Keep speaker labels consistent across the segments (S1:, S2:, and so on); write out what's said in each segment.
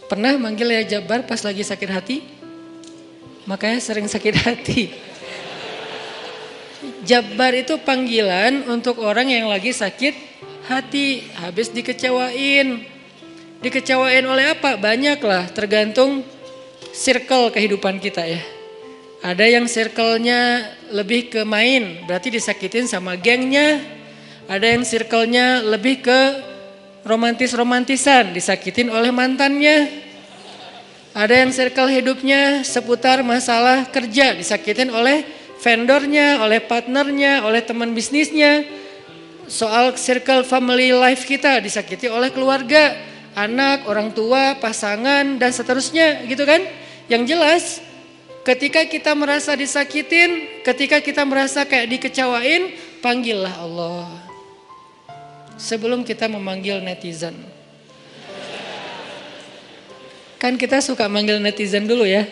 S1: Pernah manggil ya Jabbar pas lagi sakit hati? Makanya sering sakit hati. Jabbar itu panggilan untuk orang yang lagi sakit hati, habis dikecewain. Dikecewain oleh apa? Banyak lah, tergantung circle kehidupan kita ya. Ada yang circle-nya lebih ke main, berarti disakitin sama gengnya. Ada yang circle-nya lebih ke romantis-romantisan, disakitin oleh mantannya. Ada yang circle hidupnya seputar masalah kerja, disakitin oleh vendornya, oleh partnernya, oleh teman bisnisnya. Soal circle family life kita disakiti oleh keluarga, anak, orang tua, pasangan, dan seterusnya gitu kan. Yang jelas ketika kita merasa disakitin, ketika kita merasa kayak dikecewain, panggillah Allah. Sebelum kita memanggil netizen. Kan kita suka manggil netizen dulu ya.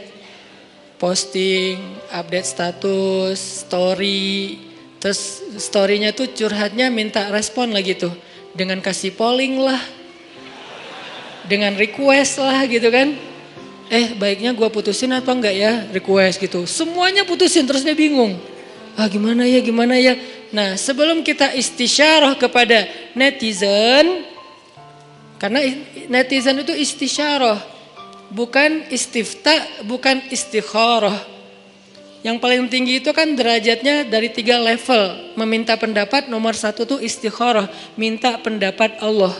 S1: Posting, update status, story. Terus storynya tuh curhatnya minta respon lagi tuh. Dengan kasih polling lah. Dengan request lah gitu kan. Baiknya gue putusin atau enggak ya, request gitu. Semuanya putusin terus dia bingung. Gimana ya. Nah sebelum kita istisyarah kepada netizen. Karena netizen itu istisyarah. Bukan istifta, bukan istikharah. Yang paling tinggi itu kan derajatnya dari 3 level. Meminta pendapat, nomor 1 tuh istikharah, minta pendapat Allah.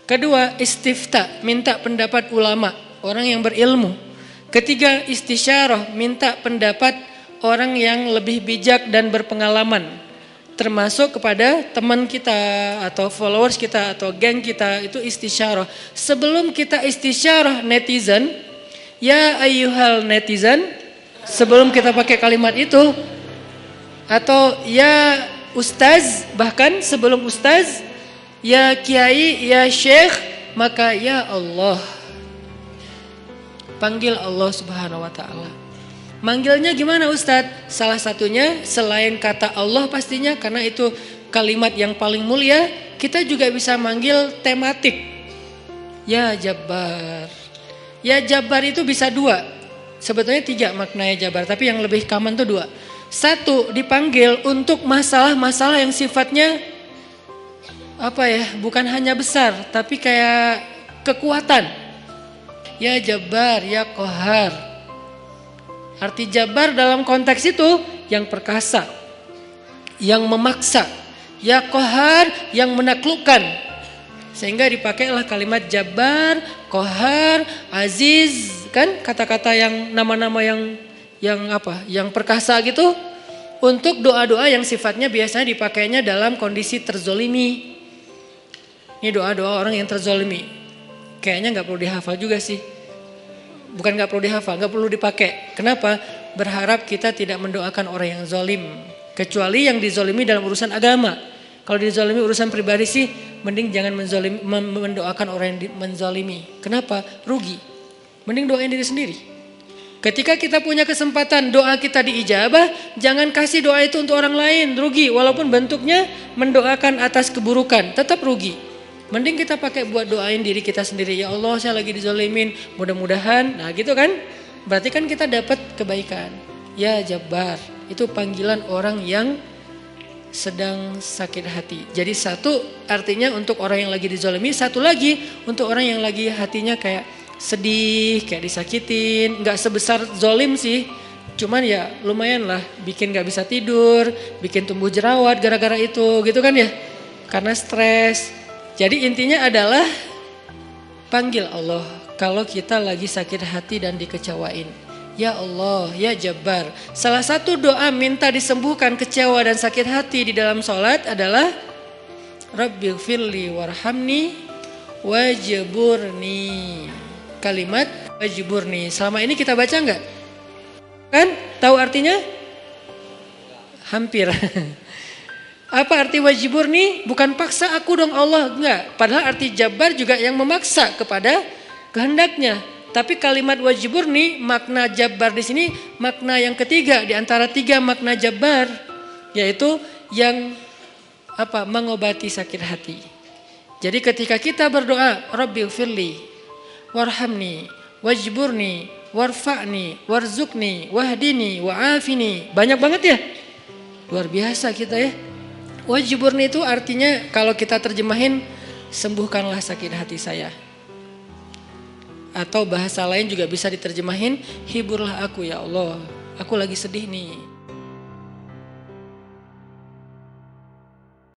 S1: Kedua, istifta, minta pendapat ulama, orang yang berilmu. Ketiga, istisyarah, minta pendapat orang yang lebih bijak dan berpengalaman. Termasuk kepada teman kita atau followers kita atau geng kita, itu istisyarah. Sebelum kita istisyarah netizen, ya ayyuhal netizen, sebelum kita pakai kalimat itu, atau ya ustaz, bahkan sebelum ustaz, ya kiai, ya syekh, maka ya Allah. Panggil Allah Subhanahu wa ta'ala. Manggilnya gimana Ustadz? Salah satunya selain kata Allah pastinya, karena itu kalimat yang paling mulia, kita juga bisa manggil tematik. Ya Jabbar. Ya Jabbar itu bisa 2. Sebetulnya 3 maknanya Jabbar, tapi yang lebih common tuh 2. 1, dipanggil untuk masalah-masalah yang sifatnya bukan hanya besar, tapi kayak kekuatan. Ya Jabbar, ya Qahar. Arti Jabbar dalam konteks itu yang perkasa, yang memaksa, ya Qahar, yang menaklukkan. Sehingga dipakailah kalimat Jabbar, Qahar, Aziz, kan kata-kata yang nama-nama yang perkasa gitu, untuk doa-doa yang sifatnya biasanya dipakainya dalam kondisi terzolimi. Ini doa-doa orang yang terzolimi. Kayaknya nggak perlu dihafal juga sih. Bukan gak perlu dihafal, gak perlu dipakai. Kenapa? Berharap kita tidak mendoakan orang yang zolim. Kecuali yang dizolimi dalam urusan agama. Kalau dizolimi urusan pribadi sih, mending jangan mendoakan orang yang menzolimi. Kenapa? Rugi. Mending doain diri sendiri. Ketika kita punya kesempatan doa kita diijabah, jangan kasih doa itu untuk orang lain. Rugi, walaupun bentuknya mendoakan atas keburukan, tetap rugi. Mending kita pakai buat doain diri kita sendiri. Ya Allah, saya lagi dizolimin, mudah-mudahan. Nah gitu kan, berarti kan kita dapat kebaikan. Ya Jabbar, itu panggilan orang yang sedang sakit hati. Jadi 1 artinya untuk orang yang lagi dizolimi, 1 lagi untuk orang yang lagi hatinya kayak sedih, kayak disakitin. Gak sebesar zolim sih, cuman ya lumayan lah, bikin gak bisa tidur, bikin tumbuh jerawat gara-gara itu gitu kan ya, karena stres. Jadi intinya adalah panggil Allah kalau kita lagi sakit hati dan dikecewain. Ya Allah, ya Jabbar. Salah satu doa minta disembuhkan kecewa dan sakit hati di dalam sholat adalah Rabbighfirli warhamni wajburni. Kalimat wajburni. Selama ini kita baca enggak? Kan? Tahu artinya? Hampir. Apa arti wajburni? Bukan paksa aku dong Allah, enggak. Padahal arti Jabbar juga yang memaksa kepada kehendaknya. Tapi kalimat wajburni, makna Jabbar di sini makna yang ketiga di antara 3 makna Jabbar, yaitu yang mengobati sakit hati. Jadi ketika kita berdoa, Rabbighfirli, warhamni, wajburni, warfa'ni, warzukni, wahdini, wa'afini. Banyak banget ya. Luar biasa kita ya. Wajburni itu artinya kalau kita terjemahin, sembuhkanlah sakit hati saya. Atau bahasa lain juga bisa diterjemahin, hiburlah aku ya Allah. Aku lagi sedih nih.